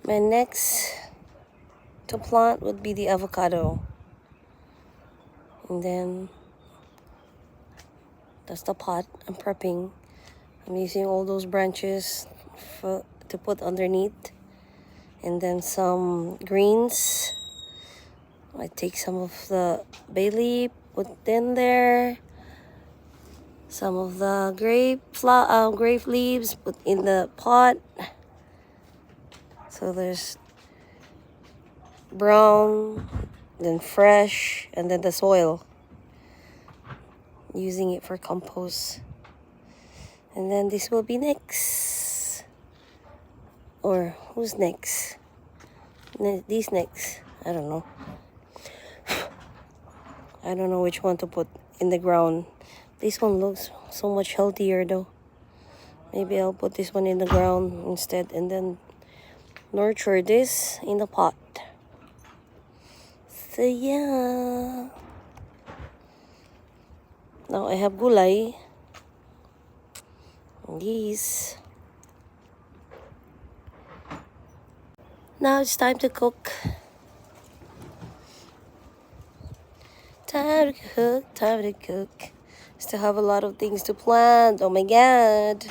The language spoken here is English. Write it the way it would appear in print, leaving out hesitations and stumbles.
My next to plant would be the avocado. And then that's the pot I'm prepping. I'm using all those branches to put underneath. And then some greens. I take some of the bay leaf, put in there. Some of the grape leaves, put in the pot. So there's brown, then fresh, and then the soil. Using it for compost. And then this will be next. Or who's next? These next. I don't know. I don't know which one to put in the ground. This one looks so much healthier though. Maybe I'll put this one in the ground instead and then nurture this in the pot. So yeah. Now I have gulay. And these. Now it's time to cook. Time to cook. Still have a lot of things to plant. Oh my god.